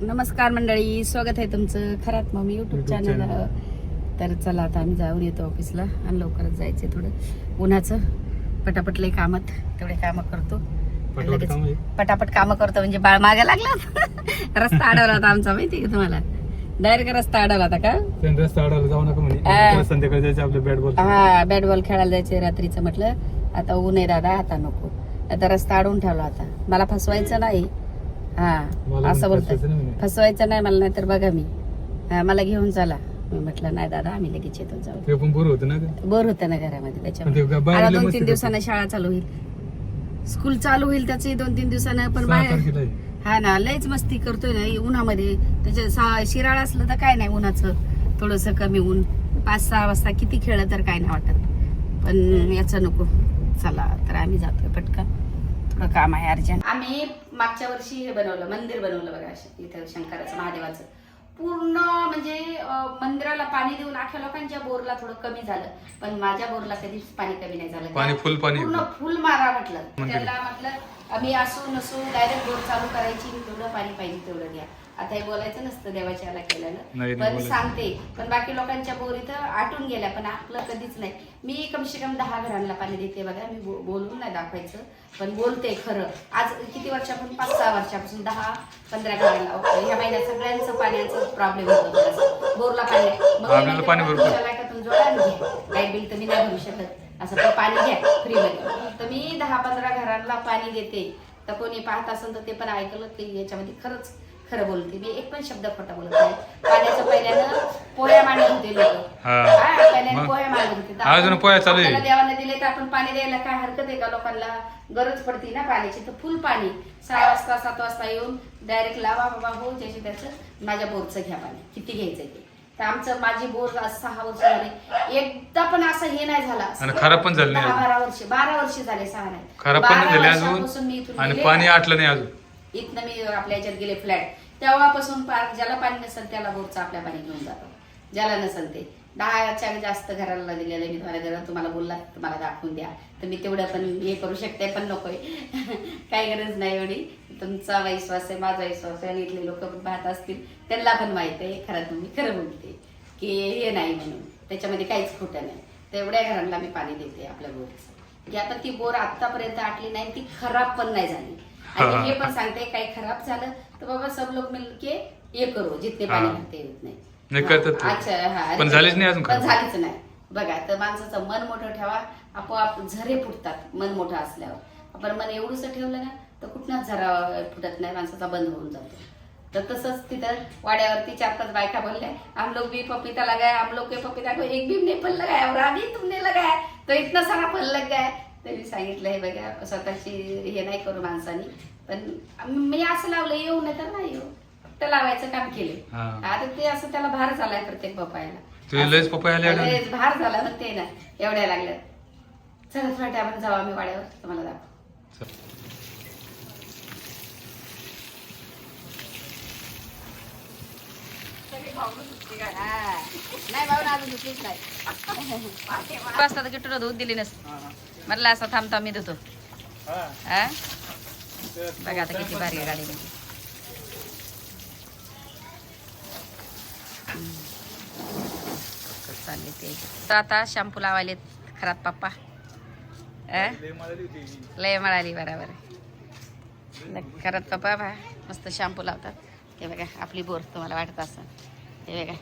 नमस्कार मंडळी, स्वागत आहे तुमचं खरात मम्मी युट्यूब चॅनल. तर चला आता आम्ही जाऊन येतो ऑफिसला आणि लवकरच जायचे. थोडं उन्हाचं पटापट लय कामात तेवढे काम करतो, लगेच पटापट काम करतो. म्हणजे बाळ मागे लागला रस्ता अडवला होता आमचा, माहिती का तुम्हाला? डायरेक्ट रस्ता अडवला होता का? रस्ता अडवला जाऊ नका म्हणे, संध्याकाळी जायचं आपलं बॅट बॉल. हा, बॅट बॉल खेळायला जायचे रात्रीचं. म्हटलं आता ऊन आहे दादा, आता नको. आता रस्ता अडवून ठेवला आता. मला फसवायचं नाही. हा, असं बोलतोय, फसवायचं नाही मला. नाही तर बघा मी, मला घेऊन चला. मी म्हटलं नाही दादा, आम्ही लगेच येतो, जाऊ. ते पण बोर होतं ना, बोर होतं ना घरामध्ये. त्याच्यामुळे आता 2-3 दिवसानं शाळा चालू होईल, स्कूल चालू होईल त्याची 2-3 दिवसानं. पण बाहेर हा ना, लयच मस्ती करतोय ना उन्हामध्ये. त्याच्या शिराळ असलं तर काय नाही, उन्हाचं थोडस कमी ऊन 5-6 वाजता किती खेळलं तर काय नाही वाटत. पण याचं नको. चला तर आम्ही जातोय पटकन, थोडं काम आहे अर्जंट. आम्ही मागच्या वर्षी हे बनवलं, मंदिर बनवलं बघा इथं शंकराचं, महादेवाचं पूर्ण. म्हणजे मंदिराला पाणी देऊन अख्ख्या लोकांच्या बोरला थोडं कमी झालं, पण माझ्या बोरला कधीच पाणी कमी नाही झालं. पाणी फुल, पाणी पूर्ण फुल मारा म्हटलं त्याला. म्हटलं आम्ही असू नसू डायरेक्ट बोर चालू करायची, तेवढं पाणी पाहिजे तेवढं घ्या. आता हे बोलायचं नसतं देवाच्या याला केल्यानं, पण सांगते. पण बाकी लोकांच्या बोर इथं आटून गेल्या, पण आपलं कधीच नाही. मी कमसे कम 10 घरांना पाणी देते बघा. मी बोलून नाही दाखवायचं, पण बोलते खरं. आज किती वर्षापासून, 5-6 वर्षापासून 10-15 घरांना ह्या महिन्यात सगळ्यांचं पाण्याचं प्रॉब्लेम होतो. बोरला पाणी लायकातून जोडा आणि घ्या. लाईट बिल तर मी नाही भरू शकत, असं तर पाणी घ्या फ्रीमध्ये. तर मी 10-15 घरांना पाणी देते. तर कोणी पाहत असेल तर ते पण ऐकलं की याच्यामध्ये खरंच खरं बोलते मी. एक पण शब्द खोटा बोलत नाही. पाण्याचं पहिल्यानं पोळ्या मांडत होते लोक, पहिल्यानं पोळ्या मांडत होते. देवाने दिले तर आपण पाणी द्यायला काय हरकत आहे का? लोकांना गरज पडते ना पाण्याची, तर फुल पाणी 6 वाजता 7 वाजता येऊन डायरेक्ट लावा बाबा, हो ज्याची त्याचं. माझ्या बोरचं घ्या पाणी, किती घ्यायचंय ते. तर आमचं, माझी बोर 6 वर्ष झाले, एकदा पण असं हे नाही झाला. खराब पण झालं 12 वर्ष झाले, 6 नाही, खराब पण झाले अजून. मी इथून आणि पाणी आटलं नाही अजून. इथनं मी आपल्या याच्यात गेले फ्लॅट, तेव्हापासून ज्याला पाणी नसेल त्याला बोरचं आपल्या पाणी घेऊन जातो, ज्याला नसेल ते. 10च्या जास्त घराला दिलेलं मी तुम्हाला. तुम्हाला बोलला तुम्हाला दाखवून द्या, तर मी तेवढं पण हे करू शकते, पण नकोय काही गरज नाही एवढी. तुमचा विश्वास आहे, माझा विश्वास आहे, आणि इथले लोक पण पाहत असतील, त्यांना पण माहित आहे खरं मी खरं बोलते की हे नाही म्हणून, त्याच्यामध्ये काहीच खोटं नाही. तर एवढ्या घरांना मी पाणी देते आपल्या बोरचं. की आता ती बोर आतापर्यंत आटली नाही, ती खराब पण नाही झाली. आणि हे पण सांगते, काही खराब झालं तर बाबा सब लोक मिलके हे करू, जितने पाणी घालते येत नाही. अच्छा, हा, पण झालीच नाही अजून, पण झालीच नाही बघा. तर माणसाचं मन मोठं ठेवा, आपोआप झरे फुटतात मन मोठं असल्यावर. आपण मन एवढंच ठेवलं ना तर कुठनाच झरा फुटत नाही, माणसाचा बंद होऊन जातो. तर तसंच तिथं वाड्यावरती 4-5 बायका बोलल्या, हम लोग भी पपीता लगाए, हम लोग के पपीता को एक भी नहीं फल लगाया और अभी तुमने लगाया तो इतना सारा फल लग गया. तरी सांगितलं हे बघा, स्वतःची हे नाही करू माणसानी. पण मी असं लावलं, येऊ नये तर नाही येऊ, फक्त लावायचं काम केले. आता ते असं त्याला भार झालाय प्रत्येक पपयाला, भार झाला ना ते ना, एवढ्या लागल्या. चला थोड्या टायमाने जाऊ आम्ही वाड्यावर, तुम्हाला दाखव. नाही भाऊ ना, अजून धुतलीच नाही. वाजता तर किटूला धुत दिली नसते, म्हटलं असं थांबता मी धुतो. बघा आता किती भारी गाडी चालली ते. तर आता शॅम्पू लावायले खरात पप्पा. लय मिळाली बरोबर. खरात पप्पा मस्त शॅम्पू लावतात. हे बघा आपली बोर, तुम्हाला वाटत असं. हे बघा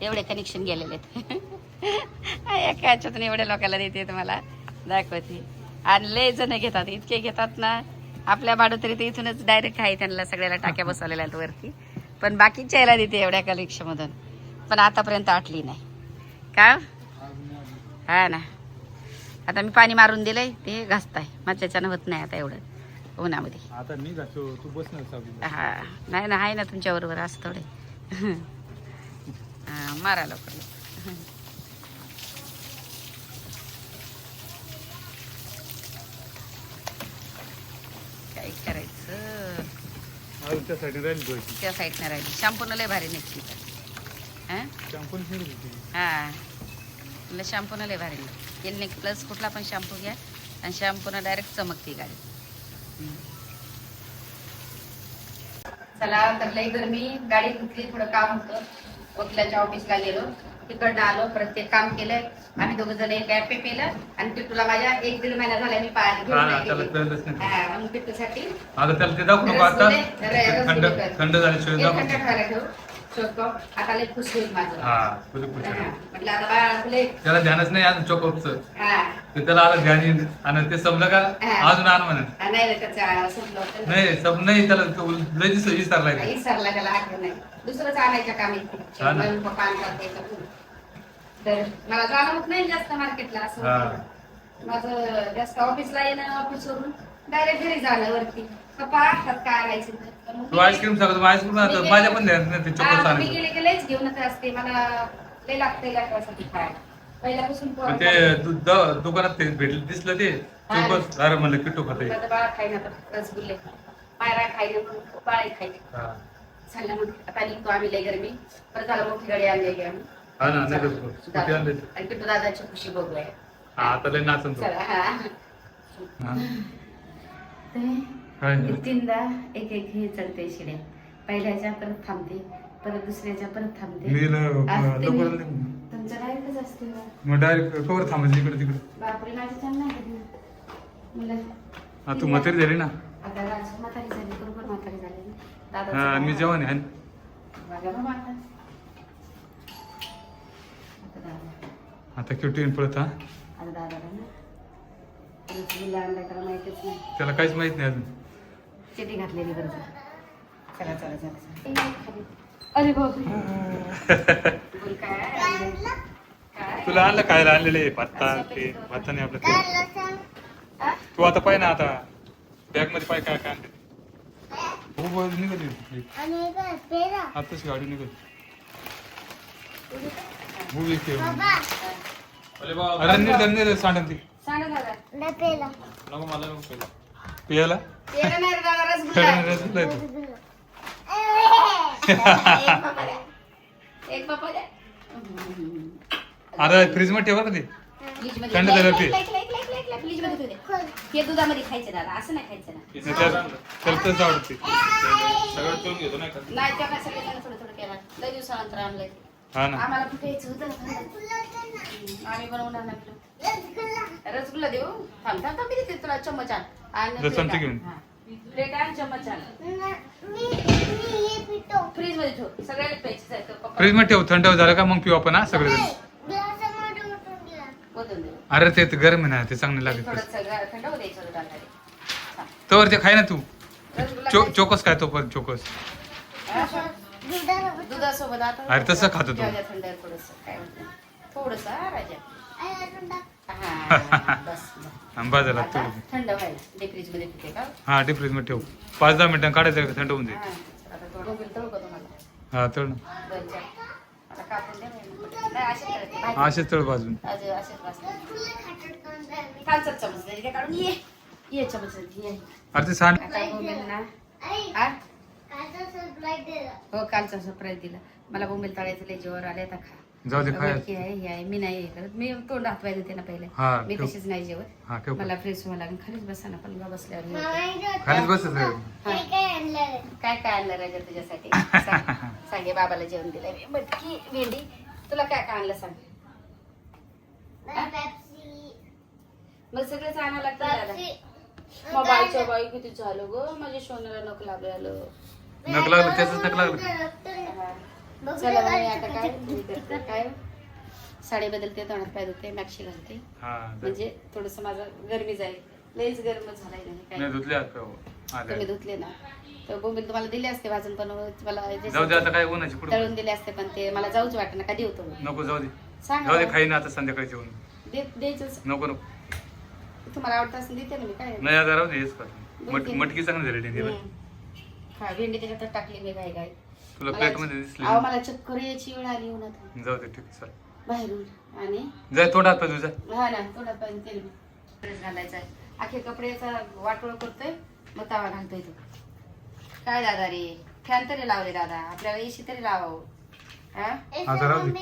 एवढे कनेक्शन गेलेले आहेत. एका ह्याच्यातून एवढ्या लोकांना देते, तुम्हाला दाखवते. आणि लय जण घेतात, इतके घेतात ना. आपल्या भाडोतरी तर इथूनच डायरेक्ट आहे, त्यांना सगळ्याला टाक्या बसवलेल्या आहेत वरती. पण बाकीच्या यायला देते एवढ्या कलेक्शन मधून, पण आतापर्यंत आटली नाही का? हा ना. आता मी पाणी मारून दिलंय, ते घासताय, मग त्याच्यानं होत नाही आता एवढं उन्हामध्ये. हा नाही ना, आहे ना तुमच्या बरोबर असं थोडे. हा, मारा लवकर. काय करायचं, त्या साईडने राहिली. शॅम्पून लय भारी निघते. हा, शॅम्पून लय भारी निघते. क्लिनिक प्लस कुठला पण शॅम्पू घ्या, आणि शॅम्पून डायरेक्ट चमकते गाडी. चला तर लई गरमी गाडी घेतली, थोडं काम होतं, वकिलाच्या ऑफिसला गेलो, तिकडनं आलो, प्रत्येक काम केलंय. आम्ही दोघं जण एक ऍपे पेलं आणि पिट्टूला माझ्या 1-1.5 महिना झाला मी पाणी घेऊन नाही गेले. मग पिट्टूसाठी आता त्याला ते दाखवू नको आता थंड झाल्याशिवाय दाखवू. थंड ठेवायला ठेवू शोधतो. आता लई खुश होईल माझं. म्हटलं आता बाळा फुले त्याला ध्यानच नाही अजून चोकोपचं. हा ते त्याला आलं ध्यान येईल आणि ते संपलं का अजून आण म्हणत नाही रे, त्याचं संपलं होतं. नाही सब नाही त्याला तो लय दिवस विसरलाय ते. सरला त्याला आठवण नाही, दुसरंच आणायच्या कामी हा ना. पप्पा आणतात त्याचं. तर मला जाणं होत नाही जास्त मार्केटला, असं हा. होतं. माझं जास्त ऑफिसला येणं, ऑफिसवरून डायरेक्ट घरी जाणं वरती. पप्पा आणतात काय आणायचं तर मग तू आईस्क्रीम सांगतो आईस्क्रीम मी माझ्या पण ध्यान नाही ते हा, चोकोच मी आणायचं. गेले गेलेच घेऊनच असते, मला लय लागते लेकरासाठी खायला पहिल्यापासून. पण ते दुकानात ते भेटलं दिसलं ते चोकोच. अरे म्हणलं किट्टू खाते. माझं बाळा खाईना तर रसगुल्ले, मायरा खाईना पण बाळा खाईना. हा सांगा मग आता निघतो आम्ही लय गरमी. परत झालं मोठी गाडी आणलेली आम्ही. हा ना नाही तर स्कूटी आणली. आणि किट्टू दादाची खुशी बघूया. हा आता लय नाचन तो. चला हा. हा. ते तीनदा एक हे चढते शिड्या. पहिल्याच्या परत थांबते, परत दुसऱ्याच्या परत थांबते. मी आज ते लवकर तुमचं डायरेक्टच असते ना. मग डायरेक्ट कवर थांबायचं इकडे तिकडे. बापरे माझी छान नाही मुलं. हा तू म्हातारी झाली ना. आता राज म्हातारी झाली, बरोबर म्हातारी झाली ना. हा दादा मी जेवण आहे. माझ्या बाबा आता दादा आता किट्टू पळत. हा आता दादाला ना रसगुल्ला आणलाय त्याला माहितीच नाही. त्याला काहीच माहित नाही अजून. चेटी घातलेली बरोबर. चला चला चला. अरे बापरे. बोल काय आणलं? काय तुला आणलं काय आणलेले पत्ता ते पत्ता नाही आपलं ते. तू आता पाय ना आता बॅग मध्ये पाय काय काय आणले. हो निघाली आताच गाडी निघाली. उभी अरे निर्धन सांडन ती सांगा दादा. नको मला नको पहिला पियाला येणं नाही रे दादा, रसगुल्ला आहे. रसगुल्ला आहे तो. एक पप्पा द्या. आता फ्रीज मध्ये ठेवा ना ते फ्रीजमध्ये थंड झालं ते. फ्रीजमध्ये ठेवू दे. हे दुधामध्ये खायचं दादा, असं नाही खायचं ना. त्याला तसंच आवडते सगळं तळून घेतो नाही का. नाही तेव्हा सगळेजण थोडं थोडं केलं. लय दिवसानंतर आणलंय. हा ना आम्हाला कुठे यायचं होतं. आम्ही बनवणार नाही. रसगुल्ला देऊ. थांब थांब थांब, मी देते तुला चम्मच आण. आणि चमचे घेऊन. प्लेट आण, चम्मच आण. फ्रीज मध्ये ठेव, सगळ्याला प्यायचं आहे. फ्रीज मध्ये ठेव थंड झालं का मग पिऊ आपण हा सगळे. ओतून दे. अरे ते गरम आहे ना ते चांगलं लागेल. थोडंसं थंड होऊ द्यायचं होतं दादा. तर ते खाय ना तू रसगुल्ला चोकस काय तो पण चोकस. दुधासोबत आता अरे तसं खातो तू. थंड थोडंसं काय थोडस राजा. हा बस बाजाला आता थंड व्हायला डीप फ्रीज मध्ये ठेवते का. हा डीप फ्रीज मध्ये ठेव 5-10 मिनिटं काढायचं थंड होऊन जाईल. आता थोडं बिल तळू का तुम्हाला. हा तळ दोन चार आता कापून द्या नाही असेच करते. असेच तळ बाजून. असेच वाजते. कालचाच चमच दे काढून ये चमच ये. अरे ते सांड काय बोंबेल ना. हा हो कालचा सरप्राईज दिला मला. बोंबेल तळायचं लय जोर आले आता खा. जाऊ दे खाय. हे आहे मी नाही करत. मी तोंड हात पाहिजे ते ना पहिले. हा मी ठेव. तशीच नाही जेवत. हा ठेव मला फ्रेश व्हावं लागेल. खालीच बसा ना पण बसल्यावर खालीच बसत काय काय आणलं राजा तुझ्यासाठी. सांगे बाबाला जेवण दिलंय. मटकी भेंडी. तुला काय काय आणलं सांग. मग सगळंच आणायला लागतं दादा. मोबाईलच्या बाई किती झालं ग. माझ्या सोन्याला नक लागलं. नक लागलं त्याच नक लागलं. चला मी आता काय करते काय साडी बदलते तोंडात पाय धुते मॅक्सी घालते. हा म्हणजे थोडस माझं गरमी जाईल. लईच गरम झालाय नाही काय. नाही धुतले तुम्ही धुतले ना तर बोंबील तुम्हाला दिले असते भाजून पण मला जाऊ दे आता काय उन्हाची पुढे तळून दिले असते पण ते मला जाऊच वाटत ना. कधी होतो नको जाऊ दे. सांग जाऊ दे खाई ना आता संध्याकाळी जेवण. द्यायचंच. नको नको तुम्हाला आवडत असेल देते ना मी काय. नाही आता राहू दे हेच कर. मटकी चांगली झाली. हा भेंडी त्याच्यात टाकली मी घाई घाई. तुला प्लेट मध्ये दिसली. अहो मला चक्कर यायची वेळ आली उन्हात जाऊ दे ठीक आहे. बाहेरून आणि जाय तोंडात पाय तुझा. हा ना थोडा पण तेल घालायचं आहे. अख्खे कपड्याचा वाटोळ करतोय मग तवा घालतोय तो. काय दादा रे फॅन तरी लावले दादा. आपल्याला एसी तरी लावावं. आता राहू दे.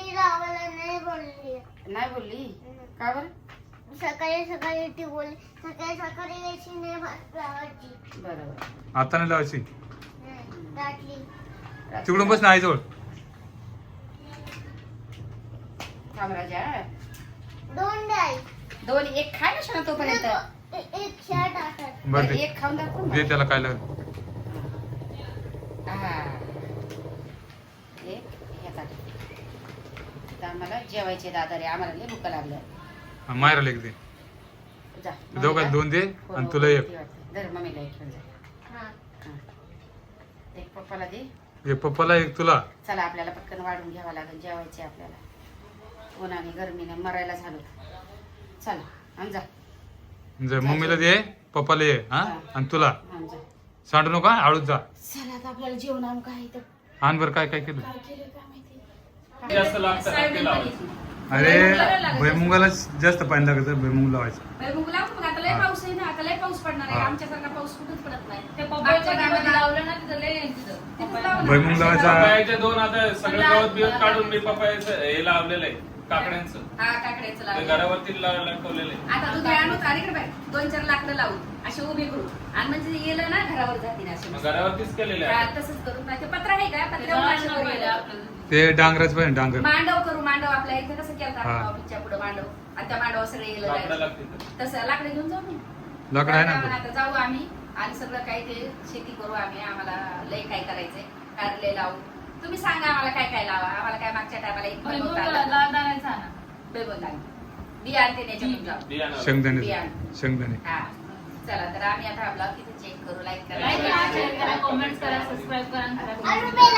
नाही बोलली का बरं. सकाळी सकाळी ती बोलली सकाळी सकाळी यायची नाही लावायची. बरोबर. आता नाही लावायची. दाटली. तिकडून बस ना आईजवळ. थांब राजा. 2 डाळ. 2 1 खा ना शाळा तोपर्यंत. एक शर्ट टाकत. बरं बरं, दे. 1 खाऊन दाखव दे मला. त्याला काय लागेल. हा. एक हे ताट. आता आम्हाला जेवायचे दादा रे, आम्हाला लय भूक लागलं. हा, मायराला एक दे. जा. दोघांना 2 दे हो, आणि हो, तुला हो, 1. ती वाटते. धर मम्मीला एक घेऊन जा. हा. हा. एक पप्पाला दे. हे पप्पाला 1 तुला. चला आपल्याला पटकन वाढून घ्यावं लागेल, जेवायचे आपल्याला. उन्हाने गरमीने मरायला झालो. चला आम जा. मम्मीला दे, पप्पाला ये. हा हा. आणि तुला आम जा. सांडू नका, आळूच जा. चला आता आपल्याला जेवण आम काय तर आण बरं काय काय केलं. काय केलं काय माहिती. जास्त लागतं ना, साहेब ते पण लावायचं. येतील. अरे लागत. भुईमुगाला जास्त पाणी लागतं, भुईमुग लावायचं. भुईमुग लावू मग, आता लय हा. पाऊस आहे ना, आता लय पाऊस पडणार आहे. हा. आमच्यासारखा पाऊस कुठेच पडत नाही. ते मागच्या पपईच्या टायमाला मध्ये लावलं ना तिथं लय तिथं. तिथं लावलं. भुईमुग लावायचा. पपयाचे 2 आता सगळं गवत बिवत काढून मी पपयाचं हे लावलेलं आहे काकड्यांचं. हा काकड्याचं ते लावलं. घरावरती लटकवलेलं आहे. आता तू आणू तारीकडे बाय 2-4 लाकडं लावू असे उभे करू आणि म्हणजे गेलं ना घरावर जातील असे मग मस्त. घरावरतीच केलेलं हा, आहे. तसंच करू. नाही ते पत्र आहे का ते पत्र्यावर असे जळण करू. वगैरे आपलं. ते डांगराच पाहिजे, डांगर. मांडव करू. मांडव आपल्या इथे कसं केलं हा. ऑफिसच्या पुढे मांडव आणि त्या मांडव सगळे गेलं लाकडं जायचं. लागतील. तसं लाकडं घेऊन जाऊ मी. लाकडं आहे ना त्यामुळे आपलं. आता जाऊ आम्ही आणि सगळं काही ते शेती करू आम्ही. आम्हाला लय काय करायचंय. कारले लावू. तुम्ही सांगा आम्हाला काय काय लावा. आम्हाला काय मागच्या टायमाला भुईमुग दाण्याचा आणा. बी आणते त्याच्यातून जाऊ. बियाणं. शेंगदाणे बियाणं. शेंगदाणे. हा चला तर आम्ही आता ब्लॉग तिथे चेक करू. लाईक लाईक करा, शेअर करा, करा. कमेंट करा, सबस्क्राईब करा आणि करा. आणि बेल